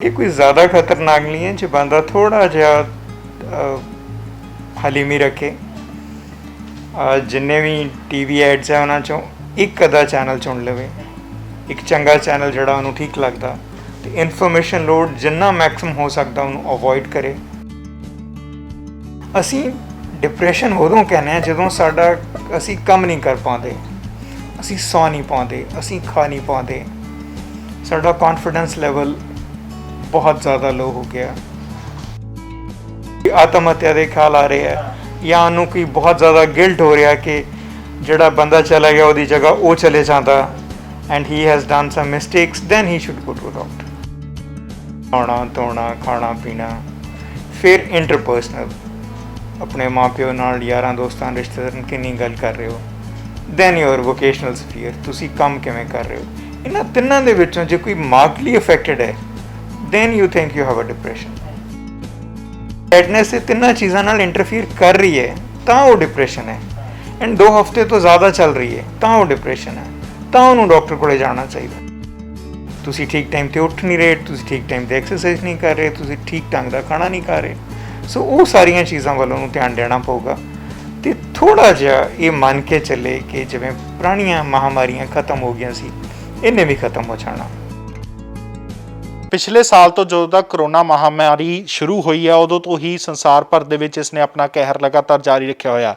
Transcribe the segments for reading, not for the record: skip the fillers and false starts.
ये कोई ज़्यादा खतरनाक नहीं है जो बंदा थोड़ा जिहा हलीमी रखे। जिन्ने भी टीवी एड्स है उन्हां चों एक अद्धा चैनल चुन लवे, एक चंगा चैनल जिहड़ा उन्होंने ठीक लगता, तो इन्फॉर्मेशन लोड जिन्ना मैक्सिमम हो सकता उन्होंने अवॉइड करे। असी डिप्रैशन उदों कहने हैं जदों साडा असी कम नहीं कर पाते, असी सौ नहीं पाते, असी खा नहीं पाते, साडा कॉन्फिडेंस लेवल बहुत ज़्यादा लो हो गया, आत्महत्या के ख्याल आ रहे हैं या उन्होंने कोई बहुत ज़्यादा गिल्ट हो रहा कि जड़ा बंदा चला गया उसकी जगह वो चले जाता and he has done some mistakes, then he should go to doctor. आना धोना खाना पीना, फिर इंटरपर्सनल अपने माँ प्यो नाल यारां दोस्तां रिश्तेदारां किन्नी गल कर रहे हो, दैन योर वोकेशनल स्फीयर तुसी काम किवें कर रहे हो। इन्हां तिन्नां दे विचों जे कोई मार्कली अफेक्टेड है then you think you have a depression. Sadness से तिन्ना चीज़ों नाल इंटरफीयर कर रही है तो वो डिप्रैशन है, एंड 2 हफ्ते तो ज़्यादा चल रही है तो वो डिप्रैशन है, तो उन्होंने डॉक्टर को जाना चाहिए। तुसी ठीक टाइम पर उठ नहीं रहे, तुसी ठीक टाइम पर एक्सरसाइज नहीं कर रहे, तुसी ठीक ढंग का खाना नहीं खा रहे, सो वो सारिया चीज़ों वालों ध्यान देना पऊगा। तो थोड़ा जिहा ये मन के चले कि जिवें पुरानियां महामारियां खत्म हो गई सी, इन्हें भी खत्म हो जाना। पिछले साल तो जो तक करोना महामारी शुरू हुई है उदों तो ही संसार भर दे विच इसने अपना कहर लगातार जारी रखा होया।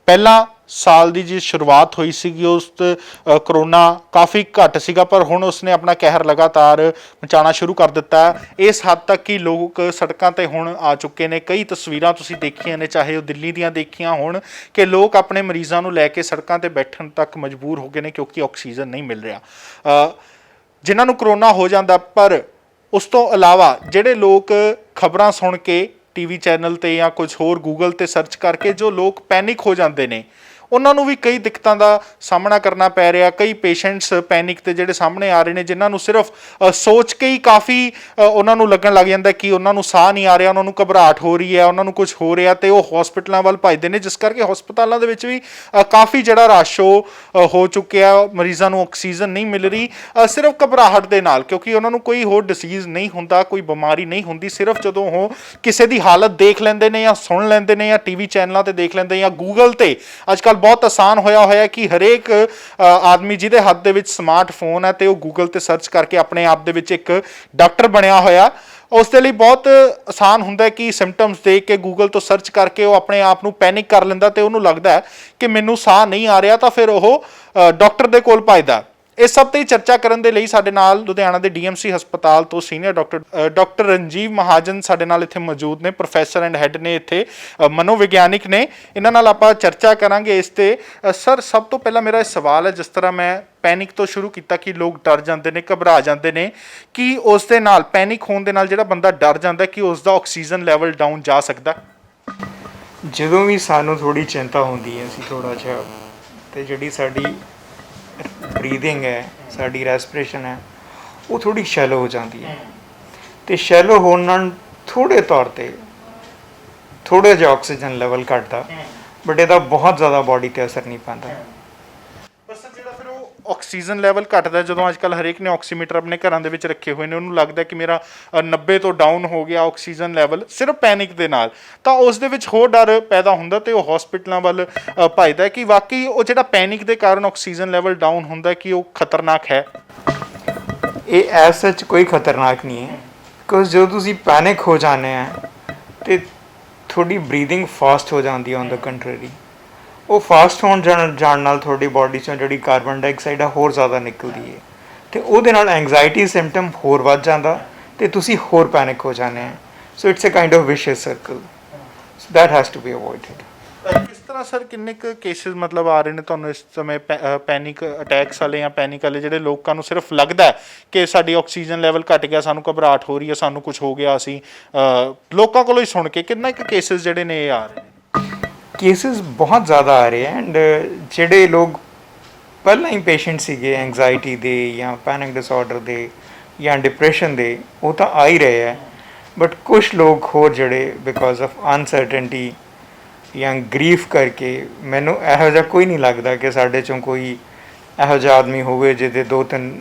पहला साल की जी शुरुआत हुई सी उस करोना काफ़ी घट सीगा, पर हुण उसने अपना कहर लगातार मचाना शुरू कर दिता है। इस हद तक कि लोग सड़कों पर हुण आ चुके हैं। कई तस्वीरां तुसीं देखियां ने, चाहे वो दिल्ली दियां देखियां होण, कि लोग अपने मरीज़ों नूं लैके सड़कों पर बैठण तक मजबूर हो गए हैं क्योंकि ऑक्सीजन नहीं मिल रहा। जिन्हां नूं करोना हो जाता, पर उस तो इलावा ਜਿਹੜੇ लोग खबरां सुन के टीवी चैनल ते या कुछ होर गूगल ते सर्च करके जो लोग पैनिक हो जाते हैं, उन्होंने भी कई दिक्कतों का सामना करना पै रहा। कई पेशेंट्स पैनिक के जोड़े सामने आ रहे हैं जिन्होंने सिर्फ सोच के ही काफ़ी उन्होंने लगन लग जाता कि उन्होंने साह नहीं आ रहा, उन्होंने घबराहट हो रही है, उन्होंने कुछ हो रहा, तो वो हॉस्पिटलों वाल भजते हैं, जिस करके हॉस्पिटलों के भी काफ़ी जोड़ा रश हो चुके हैं। मरीजों को ऑक्सीजन नहीं मिल रही सिर्फ घबराहट के नाल, क्योंकि उन्होंने कोई होर डिसीज़ नहीं होंदा, कोई बीमारी नहीं होंदी। सिर्फ जो वो किसी की हालत देख लेंदे ने या सुन लेंदे ने या टीवी चैनलों पर देख लेंदे या गूगल ते अजकल बहुत आसान होया कि हरेक आदमी जिहदे हत्थ दे विच स्मार्टफोन है तो वह गूगल ते सर्च करके अपने आप दे विच एक डॉक्टर बनया होया। उस दे लई बहुत आसान हुंदा है कि सिम्पटम्स देख के गूगल तो सर्च करके वो अपने आप नूं पैनिक कर लैंदा ते उहनूं लगदा है कि मैनूं साह नहीं आ रहा, तो फिर वो डॉक्टर दे कोल भजदा। इस सब ते चर्चा करन दे लई साडे नाल लुधियाना दे DMC हस्पताल तो सीनियर डॉक्टर रंजीव महाजन साडे नाल इत्थे मौजूद ने, प्रोफैसर एंड हैड ने, इत्थे मनोविग्यानिक ने। इन्हां नाल आपां चर्चा करांगे इस ते। सर, सब तो पहला मेरा सवाल है, जिस तरह मैं पैनिक तो शुरू किया कि लोग डर जाते हैं, घबरा जाते हैं, कि उस दे नाल पैनिक होने दे नाल जिहड़ा बंदा डर जाता है कि उसका ऑक्सीजन लैवल डाउन जा सकता? ਜਦੋਂ भी सानू थोड़ी चिंता होती है असीं थोड़ा जिहा ते जिहड़ी साडी ब्रीदिंग है, साडी रैसपिरेशन है, वो थोड़ी शैलो हो जाती है। तो शैलो होने नाल थोड़े तौर पर थोड़ा जिहा ऑक्सीजन लैवल घटदा, बट इहदा बहुत ज़्यादा बॉडी ते असर नहीं पाता। ऑक्सीजन लैवल घटदा जो अजकल हरेक ने ऑक्सीमीटर अपने घरों के रखे हुए हैं, उन्होंने लगता कि मेरा 90 तो डाउन हो गया ऑक्सीजन लैवल सिर्फ पैनिक के नाल, तो उस दे विच होर डर पैदा होंदा ते वो हॉस्पिटलों वाल भजदा कि वाकई वो जिहड़ा पैनिक के कारण ऑक्सीजन लैवल डाउन होंदा कि वो खतरनाक है। ये एज सच कोई खतरनाक नहीं है, बिकॉज जो तुसी पैनिक हो जाने हैं तो थोड़ी ब्रीदिंग फास्ट हो जाती है। ऑन द कंट्ररी वो फास्ट होने जाण नाल थोड़ी बॉडी चों जिहड़ी कार्बन डाइऑक्साइड है होर ज़्यादा निकलती है, तो उहदे नाल एंगजाइटी सिम्पटम होर वध जांदा ते तुसी होर पैनिक हो जाने हैं। So it's a kind of vicious circle, so that has to be avoided. किस तरह सर किन्ने केसेस मतलब आ रहे हैं तुहानूं इस समय पैनिक अटैक्स वाले या पैनिक वाले जिहड़े लोगों नूं सिर्फ लगता है कि साडी ऑक्सीजन लैवल घट गया, सानूं घबराहट हो रही है, सानूं कुछ हो गया, असीं लोकां कोलों ही सुन के किन्ने केसेस जिहड़े ने आ रहे हैं? केसेस बहुत ज़्यादा आ रहे हैं, एंड जिहड़े लोग पहला ही पेशेंट सीगे एंगजाइटी दे या पैनिक डिसऑर्डर दे या डिप्रैशन दे, वो तो आ ही रहे हैं, बट कुछ लोग होर जिहड़े बिकॉज ऑफ अनसर्टेनिटी या ग्रीफ करके, मैनूं इहो जिहा कोई नहीं लगता कि साडे चों कोई इहो जिहा आदमी होवे जिहदे 2-3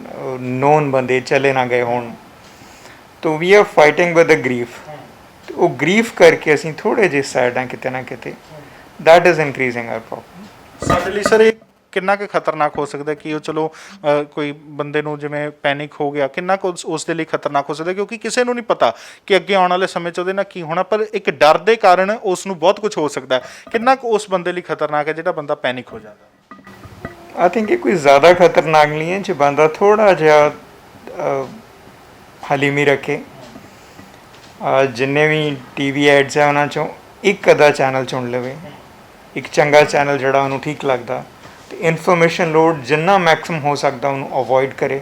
नोन बंदे चले ना गए होण, तो we are fighting with a grief. ਉਹ ਗਰੀਫ ਕਰਕੇ ਅਸੀਂ ਥੋੜੇ ਜਿਹੇ ਸੈਡ ਹਾਂ ਕਿਤੇ ਨਾ ਕਿਤੇ। That is increasing our problem. ਸਾਡੇ ਲਈ ਸਰ ਇਹ ਕਿੰਨਾ ਕੁ ਖਤਰਨਾਕ ਹੋ ਸਕਦਾ ਕਿ ਉਹ ਚਲੋ ਕੋਈ ਬੰਦੇ ਨੂੰ ਜਿਵੇਂ ਪੈਨਿਕ ਹੋ ਗਿਆ, ਕਿੰਨਾ ਕੁ ਉਸ ਦੇ ਲਈ ਖਤਰਨਾਕ ਹੋ ਸਕਦਾ, ਕਿਉਂਕਿ ਕਿਸੇ ਨੂੰ ਨਹੀਂ ਪਤਾ ਕਿ ਅੱਗੇ ਆਉਣ ਵਾਲੇ ਸਮੇਂ 'ਚ ਉਹਦੇ ਨਾਲ ਕੀ ਹੋਣਾ, ਪਰ ਇੱਕ ਡਰ ਦੇ ਕਾਰਨ ਉਸ ਨੂੰ ਬਹੁਤ ਕੁਝ ਹੋ ਸਕਦਾ ਹੈ। ਕਿੰਨਾ ਕੁ ਉਸ ਬੰਦੇ ਲਈ ਖਤਰਨਾਕ ਹੈ ਜਿਹੜਾ ਬੰਦਾ ਪੈਨਿਕ ਹੋ ਜਾਂਦਾ? ਆਈ ਥਿੰਕ ਇਹ ਕੋਈ ਜ਼ਿਆਦਾ ਖਤਰਨਾਕ ਨਹੀਂ ਹੈ ਜੇ ਬੰਦਾ ਥੋੜ੍ਹਾ ਜਿਹਾ ਹਲੀਮੀ ਰੱਖੇ। ਜਿੰਨੇ ਵੀ ਟੀਵੀ ਐਡਸ ਹੈ ਉਹਨਾਂ 'ਚੋਂ ਇੱਕ ਅੱਧਾ ਚੈਨਲ ਚੁਣ ਲਵੇ, ਇੱਕ ਚੰਗਾ ਚੈਨਲ ਜਿਹੜਾ ਉਹਨੂੰ ਠੀਕ ਲੱਗਦਾ, ਅਤੇ ਇਨਫੋਰਮੇਸ਼ਨ ਲੋਡ ਜਿੰਨਾ ਮੈਕਸਿਮਮ ਹੋ ਸਕਦਾ ਉਹਨੂੰ ਅਵੋਇਡ ਕਰੇ,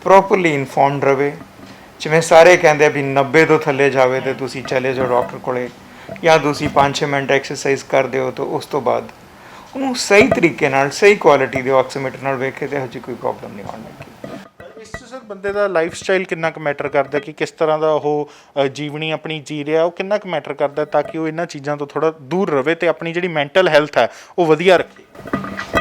ਪ੍ਰੋਪਰਲੀ ਇਨਫੋਰਮਡ ਰਵੇ। ਜਿਵੇਂ ਸਾਰੇ ਕਹਿੰਦੇ ਆ ਵੀ 90 ਤੋਂ ਥੱਲੇ ਜਾਵੇ ਤਾਂ ਤੁਸੀਂ ਚਲੇ ਜਾਓ ਡਾਕਟਰ ਕੋਲੇ, ਜਾਂ ਤੁਸੀਂ 5-6 ਮਿੰਟ ਐਕਸਰਸਾਈਜ਼ ਕਰਦੇ ਹੋ ਤਾਂ ਉਸ ਤੋਂ ਬਾਅਦ ਉਹਨੂੰ ਸਹੀ ਤਰੀਕੇ ਨਾਲ ਸਹੀ ਕੁਆਲਿਟੀ ਦੇ ਆਕਸੀਮੀਟਰ ਨਾਲ ਵੇਖੇ ਤਾਂ ਇਹੋ ਜਿਹੀ ਕੋਈ ਪ੍ਰੋਬਲਮ ਨਹੀਂ ਆਉਣ ਲੱਗੀ। ਇਸ 'ਚ ਸਰ ਬੰਦੇ ਦਾ ਲਾਈਫ ਸਟਾਈਲ ਕਿੰਨਾ ਕੁ ਮੈਟਰ ਕਰਦਾ, ਕਿ ਕਿਸ ਤਰ੍ਹਾਂ ਦਾ ਉਹ ਜੀਵਨੀ ਆਪਣੀ ਜੀ ਰਿਹਾ, ਉਹ ਕਿੰਨਾ ਕੁ ਮੈਟਰ ਕਰਦਾ ਤਾਂ ਕਿ ਉਹ ਇਹਨਾਂ ਚੀਜ਼ਾਂ ਤੋਂ ਥੋੜ੍ਹਾ ਦੂਰ ਰਵੇ ਅਤੇ ਆਪਣੀ ਜਿਹੜੀ ਮੈਂਟਲ ਹੈਲਥ ਹੈ ਉਹ ਵਧੀਆ ਰੱਖੇ?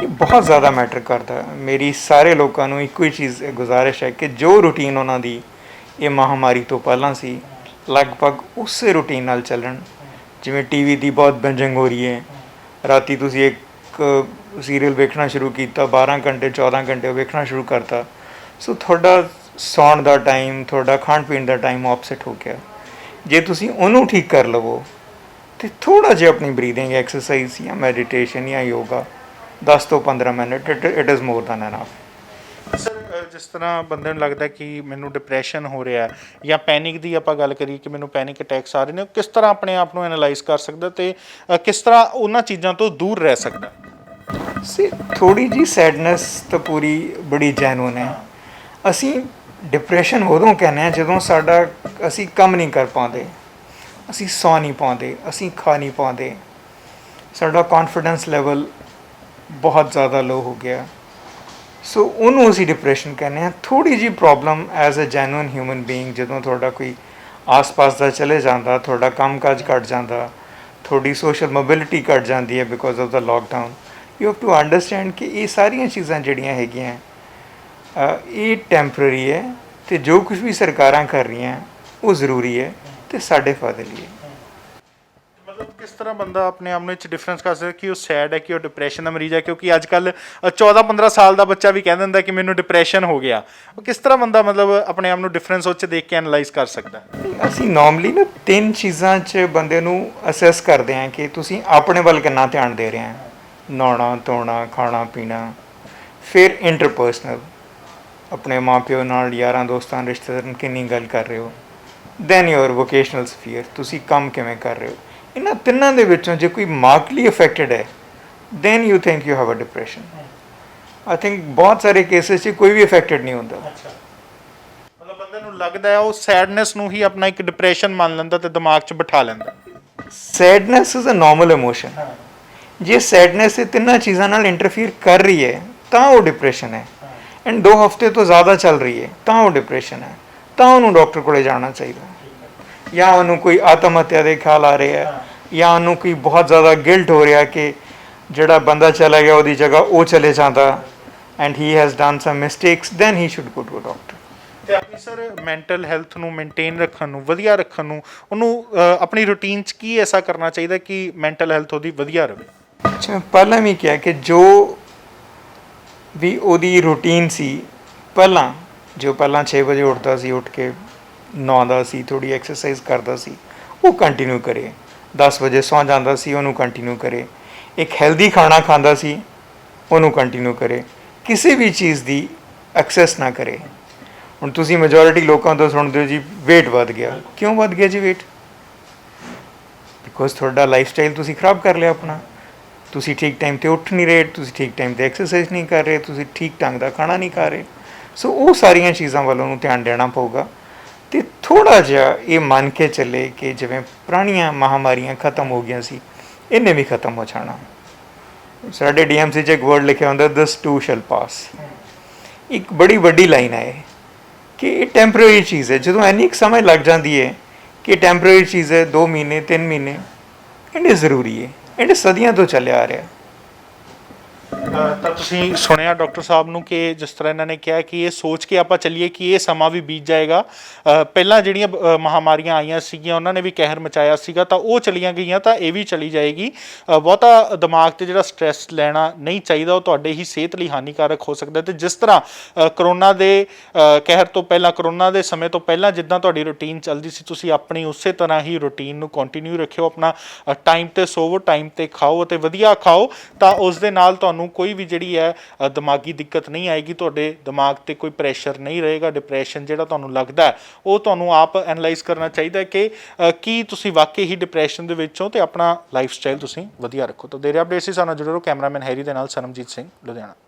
ਇਹ ਬਹੁਤ ਜ਼ਿਆਦਾ ਮੈਟਰ ਕਰਦਾ। ਮੇਰੀ ਸਾਰੇ ਲੋਕਾਂ ਨੂੰ ਇੱਕੋ ਹੀ ਚੀਜ਼ ਗੁਜ਼ਾਰਿਸ਼ ਹੈ ਕਿ ਜੋ ਰੂਟੀਨ ਉਹਨਾਂ ਦੀ ਇਹ ਮਹਾਮਾਰੀ ਤੋਂ ਪਹਿਲਾਂ ਸੀ, ਲਗਭਗ ਉਸੇ ਰੂਟੀਨ ਨਾਲ ਚੱਲਣ। ਜਿਵੇਂ ਟੀਵੀ ਦੀ ਬਹੁਤ ਬਿੰਜਿੰਗ ਹੋ ਰਹੀ ਹੈ, ਰਾਤੀ ਤੁਸੀਂ ਇੱਕ ਸੀਰੀਅਲ ਵੇਖਣਾ ਸ਼ੁਰੂ ਕੀਤਾ, 12 ਘੰਟੇ 14 ਘੰਟੇ ਵੇਖਣਾ ਸ਼ੁਰੂ ਕਰਤਾ, ਸੋ ਤੁਹਾਡਾ ਸੌਣ ਦਾ ਟਾਈਮ, ਤੁਹਾਡਾ ਖਾਣ ਪੀਣ ਦਾ ਟਾਈਮ ਆਪਸੈਟ ਹੋ ਗਿਆ। ਜੇ ਤੁਸੀਂ ਉਹਨੂੰ ਠੀਕ ਕਰ ਲਵੋ ਅਤੇ ਥੋੜ੍ਹਾ ਜਿਹਾ ਆਪਣੀ ਬਰੀਦਿੰਗ ਐਕਸਰਸਾਈਜ਼ ਜਾਂ ਮੈਡੀਟੇਸ਼ਨ ਜਾਂ ਯੋਗਾ 10 ਤੋਂ 15 minute, it is more than enough. Sir ਜਿਸ ਤਰ੍ਹਾਂ ਬੰਦੇ ਨੂੰ ਲੱਗਦਾ ਕਿ ਮੈਨੂੰ ਡਿਪਰੈਸ਼ਨ ਹੋ ਰਿਹਾ, ਜਾਂ ਪੈਨਿਕ ਦੀ ਆਪਾਂ ਗੱਲ ਕਰੀਏ ਕਿ ਮੈਨੂੰ ਪੈਨਿਕ ਅਟੈਕਸ ਆ ਰਹੇ ਨੇ, ਉਹ ਕਿਸ ਤਰ੍ਹਾਂ ਆਪਣੇ ਆਪ ਨੂੰ ਐਨਾਲਾਈਜ਼ ਕਰ ਸਕਦਾ ਅਤੇ ਕਿਸ ਤਰ੍ਹਾਂ ਉਹਨਾਂ ਚੀਜ਼ਾਂ ਤੋਂ ਦੂਰ ਰਹਿ ਸਕਦਾ? ਸੀ ਥੋੜ੍ਹੀ ਜਿਹੀ ਸੈਡਨੈਸ ਤਾਂ ਪੂਰੀ ਬੜੀ ਜੈਨੂਨ ਹੈ। ਅਸੀਂ ਡਿਪਰੈਸ਼ਨ ਉਦੋਂ ਕਹਿੰਦੇ ਹਾਂ ਜਦੋਂ ਅਸੀਂ ਕੰਮ ਨਹੀਂ ਕਰ ਪਾਉਂਦੇ, ਅਸੀਂ ਸੌ ਨਹੀਂ ਪਾਉਂਦੇ, ਅਸੀਂ ਖਾ ਨਹੀਂ ਪਾਉਂਦੇ, ਸਾਡਾ ਕੌਨਫੀਡੈਂਸ ਲੈਵਲ ਬਹੁਤ ਜ਼ਿਆਦਾ ਲੋ ਹੋ ਗਿਆ, ਸੋ ਉਹਨੂੰ ਅਸੀਂ ਡਿਪਰੈਸ਼ਨ ਕਹਿੰਦੇ ਹਾਂ। ਥੋੜ੍ਹੀ ਜਿਹੀ problem as a genuine human being ਜਦੋਂ ਤੁਹਾਡਾ ਕੋਈ ਆਸ-ਪਾਸ ਦਾ ਚਲੇ ਜਾਂਦਾ, ਤੁਹਾਡਾ ਕੰਮ ਕਾਜ ਘੱਟ ਜਾਂਦਾ, ਤੁਹਾਡੀ ਸੋਸ਼ਲ ਮੋਬਿਲਿਟੀ ਘੱਟ ਜਾਂਦੀ ਹੈ because of the lockdown, you have to understand ਕਿ ਇਹ ਸਾਰੀਆਂ ਚੀਜ਼ਾਂ ਜਿਹੜੀਆਂ ਹੈਗੀਆਂ ਇਹ ਟੈਂਪਰਰੀ ਹੈ, ਅਤੇ ਜੋ ਕੁਛ ਵੀ ਸਰਕਾਰਾਂ ਕਰ ਰਹੀਆਂ ਉਹ ਜ਼ਰੂਰੀ ਹੈ ਅਤੇ ਸਾਡੇ ਫਾਇਦੇ ਲਈ ਹੈ। ਮਤਲਬ ਕਿਸ ਤਰ੍ਹਾਂ ਬੰਦਾ ਆਪਣੇ ਆਪ ਨੂੰ ਇਹ 'ਚ ਡਿਫਰੈਂਸ ਕਰ ਸਕਦਾ ਕਿ ਉਹ ਸੈਡ ਹੈ, ਕਿ ਉਹ ਡਿਪਰੈਸ਼ਨ ਦਾ ਮਰੀਜ਼ ਹੈ? ਕਿਉਂਕਿ ਅੱਜ ਕੱਲ੍ਹ 14-15 ਸਾਲ ਦਾ ਬੱਚਾ ਵੀ ਕਹਿ ਦਿੰਦਾ ਕਿ ਮੈਨੂੰ ਡਿਪਰੈਸ਼ਨ ਹੋ ਗਿਆ। ਉਹ ਕਿਸ ਤਰ੍ਹਾਂ ਬੰਦਾ ਮਤਲਬ ਆਪਣੇ ਆਪ ਨੂੰ ਡਿਫਰੈਂਸ ਉਹ 'ਚ ਦੇਖ ਕੇ ਐਨਾਲਾਈਜ਼ ਕਰ ਸਕਦਾ? ਅਸੀਂ ਨੋਰਮਲੀ ਨਾ 3 ਚੀਜ਼ਾਂ 'ਚ ਬੰਦੇ ਨੂੰ ਅਸੈਸ ਕਰਦੇ ਹਾਂ ਕਿ ਤੁਸੀਂ ਆਪਣੇ ਵੱਲ ਕਿੰਨਾ ਧਿਆਨ ਦੇ ਰਹੇ ਹੋ। ਨਹਾਉਣਾ ਧੋਣਾ, ਖਾਣਾ ਪੀਣਾ, ਫਿਰ ਇੰਟਰਪਰਸਨਲ, ਆਪਣੇ ਮਾਂ ਪਿਓ ਨਾਲ, ਯਾਰਾਂ ਦੋਸਤਾਂ ਰਿਸ਼ਤੇਦਾਰਾਂ ਨਾਲ ਕਿੰਨੀ ਗੱਲ ਕਰ ਰਹੇ ਹੋ, ਦੈਨ ਯੂਅਰ ਵੋਕੇਸ਼ਨਲ ਸਫੀਅਰ, ਤੁਸੀਂ ਕੰਮ ਕਿਵੇਂ ਕਰ ਰਹੇ ਹੋ। ਇਹਨਾਂ ਤਿੰਨਾਂ ਦੇ ਵਿੱਚੋਂ ਜੇ ਕੋਈ ਮਾਰਕਲੀ ਅਫੈਕਟਡ ਹੈ then you think you have a depression. I think ਬਹੁਤ ਸਾਰੇ ਕੇਸਿਸ 'ਚ ਕੋਈ ਵੀ ਅਫੈਕਟਡ ਨਹੀਂ ਹੁੰਦਾ। ਮਤਲਬ ਬੰਦੇ ਨੂੰ ਲੱਗਦਾ ਹੈ ਉਹ ਸੈਡਨੈਸ ਨੂੰ ਹੀ ਆਪਣਾ ਇੱਕ ਡਿਪਰੈਸ਼ਨ ਮੰਨ ਲੈਂਦਾ ਅਤੇ ਦਿਮਾਗ 'ਚ ਬਿਠਾ ਲੈਂਦਾ। Sadness is a normal emotion. ਜੇ ਸੈਡਨੈਸ ਇਹ ਤਿੰਨਾਂ ਚੀਜ਼ਾਂ ਨਾਲ ਇੰਟਰਫੀਅਰ ਕਰ ਰਹੀ ਹੈ ਤਾਂ ਉਹ ਡਿਪਰੈਸ਼ਨ ਹੈ, ਐਂਡ 2 ਹਫ਼ਤੇ ਤੋਂ ਜ਼ਿਆਦਾ ਚੱਲ ਰਹੀ ਹੈ ਤਾਂ ਉਹ ਡਿਪਰੈਸ਼ਨ ਹੈ, ਤਾਂ ਉਹਨੂੰ ਡਾਕਟਰ ਕੋਲੇ ਜਾਣਾ ਚਾਹੀਦਾ। ਜਾਂ ਉਹਨੂੰ ਕੋਈ ਆਤਮ ਹੱਤਿਆ ਦੇ ਖਿਆਲ ਆ ਰਹੇ ਹੈ, ਜਾਂ ਉਹਨੂੰ ਕੋਈ ਬਹੁਤ ਜ਼ਿਆਦਾ ਗਿਲਟ ਹੋ ਰਿਹਾ ਕਿ ਜਿਹੜਾ ਬੰਦਾ ਚਲਾ ਗਿਆ ਉਹਦੀ ਜਗ੍ਹਾ ਉਹ ਚਲੇ ਜਾਂਦਾ, and he has done some mistakes, then he should go to a doctor. ਅਤੇ ਆਪਣੀ ਸਰ ਮੈਂਟਲ ਹੈਲਥ ਨੂੰ ਮੇਨਟੇਨ ਰੱਖਣ ਨੂੰ, ਵਧੀਆ ਰੱਖਣ ਨੂੰ, ਉਹਨੂੰ ਆਪਣੀ ਰੂਟੀਨ 'ਚ ਕੀ ਐਸਾ ਕਰਨਾ ਚਾਹੀਦਾ ਕਿ ਮੈਂਟਲ ਹੈਲਥ ਉਹਦੀ ਵਧੀਆ ਰਹੇ? ਅੱਛਾ, ਪਹਿਲਾਂ ਵੀ ਕਿਹਾ ਕਿ ਜੋ ਵੀ ਉਹਦੀ ਰੂਟੀਨ ਸੀ ਪਹਿਲਾਂ, ਜੋ ਪਹਿਲਾਂ 6 ਵਜੇ ਉੱਠਦਾ ਸੀ, ਉੱਠ ਕੇ ਨਹਾਉਂਦਾ ਸੀ, ਥੋੜ੍ਹੀ ਐਕਸਰਸਾਈਜ਼ ਕਰਦਾ ਸੀ, ਉਹ ਕੰਟੀਨਿਊ ਕਰੇ। 10 ਵਜੇ ਸੌਂ ਜਾਂਦਾ ਸੀ, ਉਹਨੂੰ ਕੰਟੀਨਿਊ ਕਰੇ। ਇੱਕ ਹੈਲਦੀ ਖਾਣਾ ਖਾਂਦਾ ਸੀ, ਉਹਨੂੰ ਕੰਟੀਨਿਊ ਕਰੇ। ਕਿਸੇ ਵੀ ਚੀਜ਼ ਦੀ ਐਕਸੈਸ ਨਾ ਕਰੇ। ਹੁਣ ਤੁਸੀਂ ਮੈਜੋਰਿਟੀ ਲੋਕਾਂ ਤੋਂ ਸੁਣਦੇ ਹੋ ਜੀ ਵੇਟ ਵੱਧ ਗਿਆ। ਕਿਉਂ ਵੱਧ ਗਿਆ ਜੀ ਵੇਟ? ਬਿਕੋਜ਼ ਤੁਹਾਡਾ ਲਾਈਫ ਸਟਾਈਲ ਤੁਸੀਂ ਖਰਾਬ ਕਰ ਲਿਆ ਆਪਣਾ। ਤੁਸੀਂ ਠੀਕ ਟਾਈਮ 'ਤੇ ਉੱਠ ਨਹੀਂ ਰਹੇ, ਤੁਸੀਂ ਠੀਕ ਟਾਈਮ 'ਤੇ ਐਕਸਰਸਾਈਜ਼ ਨਹੀਂ ਕਰ ਰਹੇ, ਤੁਸੀਂ ਠੀਕ ਢੰਗ ਦਾ ਖਾਣਾ ਨਹੀਂ ਖਾ ਰਹੇ। ਸੋ ਉਹ ਸਾਰੀਆਂ ਚੀਜ਼ਾਂ ਵੱਲ ਉਹਨੂੰ ਧਿਆਨ ਦੇਣਾ ਪਊਗਾ, ਅਤੇ ਥੋੜ੍ਹਾ ਜਿਹਾ ਇਹ ਮੰਨ ਕੇ ਚੱਲੇ ਕਿ ਜਿਵੇਂ ਪੁਰਾਣੀਆਂ ਮਹਾਂਮਾਰੀਆਂ ਖਤਮ ਹੋ ਗਈਆਂ ਸੀ, ਇਹਨੇ ਵੀ ਖਤਮ ਹੋ ਜਾਣਾ। ਸਾਡੇ DMC 'ਚ ਇੱਕ ਵਰਡ ਲਿਖਿਆ ਹੁੰਦਾ, ਦਿਸ ਟੂ ਸ਼ੈਲ ਪਾਸ। ਇੱਕ ਬੜੀ ਵੱਡੀ ਲਾਈਨ ਹੈ ਇਹ ਕਿ ਇਹ ਟੈਂਪਰੇਰੀ ਚੀਜ਼ ਹੈ। ਜਦੋਂ ਇੰਨੀ ਕੁ ਸਮਝ ਲੱਗ ਜਾਂਦੀ ਹੈ ਕਿ ਟੈਂਪਰੇਰੀ ਚੀਜ਼ ਹੈ, 2 ਮਹੀਨੇ 3 ਮਹੀਨੇ, ਇਹ ਜ਼ਰੂਰੀ ਹੈ। ਇਹ ਸਦੀਆਂ ਤੋਂ ਚੱਲਿਆ ਆ ਰਿਹਾ। ਤਾਂ ਤੁਸੀਂ ਸੁਣਿਆ ਡਾਕਟਰ ਸਾਹਿਬ ਨੂੰ ਕਿ ਜਿਸ ਤਰ੍ਹਾਂ ਇਹਨਾਂ ਨੇ ਕਿਹਾ ਕਿ ਇਹ ਸੋਚ ਕੇ ਆਪਾਂ ਚੱਲੀਏ ਕਿ ਇਹ ਸਮਾਂ ਵੀ ਬੀਤ ਜਾਏਗਾ। ਪਹਿਲਾਂ ਜਿਹੜੀਆਂ ਮਹਾਮਾਰੀਆਂ ਆਈਆਂ ਸੀਗੀਆਂ ਉਹਨਾਂ ਨੇ ਵੀ ਕਹਿਰ ਮਚਾਇਆ ਸੀਗਾ, ਤਾਂ ਉਹ ਚਲੀਆਂ ਗਈਆਂ ਤਾਂ ਇਹ ਵੀ ਚਲੀ ਜਾਏਗੀ। ਬਹੁਤਾ ਦਿਮਾਗ ਤੇ ਜਿਹੜਾ ਸਟ੍ਰੈਸ ਲੈਣਾ ਨਹੀਂ ਚਾਹੀਦਾ, ਉਹ ਤੁਹਾਡੇ ਹੀ ਸਿਹਤ ਲਈ ਹਾਨੀਕਾਰਕ ਹੋ ਸਕਦਾ। ਤੇ ਜਿਸ ਤਰ੍ਹਾਂ ਕਰੋਨਾ ਦੇ ਕਹਿਰ ਤੋਂ ਪਹਿਲਾਂ, ਕਰੋਨਾ ਦੇ ਸਮੇਂ ਤੋਂ ਪਹਿਲਾਂ ਜਿੱਦਾਂ ਤੁਹਾਡੀ ਰੂਟੀਨ ਚੱਲਦੀ ਸੀ, ਤੁਸੀਂ ਆਪਣੀ ਉਸੇ ਤਰ੍ਹਾਂ ਹੀ ਰੂਟੀਨ ਨੂੰ ਕੰਟੀਨਿਊ ਰੱਖਿਓ। ਆਪਣਾ ਟਾਈਮ ਤੇ ਸੋਵੋ, ਟਾਈਮ ਤੇ ਖਾਓ ਅਤੇ ਵਧੀਆ ਖਾਓ, ਤਾਂ ਉਸ ਦੇ ਨਾਲ ਤੁਹਾਨੂੰ ਕੋਈ ਵੀ ਜਿਹੜੀ ਹੈ ਦਿਮਾਗੀ ਦਿੱਕਤ ਨਹੀਂ ਆਏਗੀ। ਤੁਹਾਡੇ ਦਿਮਾਗ ਤੇ ਕੋਈ ਪ੍ਰੈਸ਼ਰ ਨਹੀਂ ਰਹੇਗਾ। ਡਿਪਰੈਸ਼ਨ ਜਿਹੜਾ ਤੁਹਾਨੂੰ ਲੱਗਦਾ ਉਹ ਤੁਹਾਨੂੰ ਆਪ ਐਨਾਲਾਈਜ਼ ਕਰਨਾ ਚਾਹੀਦਾ ਕਿ ਕੀ ਤੁਸੀਂ ਵਾਕਈ ਹੀ ਡਿਪਰੈਸ਼ਨ ਦੇ ਵਿੱਚੋਂ, ਤੇ ਆਪਣਾ ਲਾਈਫ ਸਟਾਈਲ ਤੁਸੀਂ ਵਧੀਆ ਰੱਖੋ। ਤਾਂ ਦੇਰ ਅਪਡੇਟ ਸੀ, ਸਾਨੂੰ ਜਰੂਰ। ਕੈਮਰਾਮੈਨ ਹੈਰੀ ਦੇ ਨਾਲ ਸਰਮਜੀਤ ਸਿੰਘ, ਲੁਧਿਆਣਾ।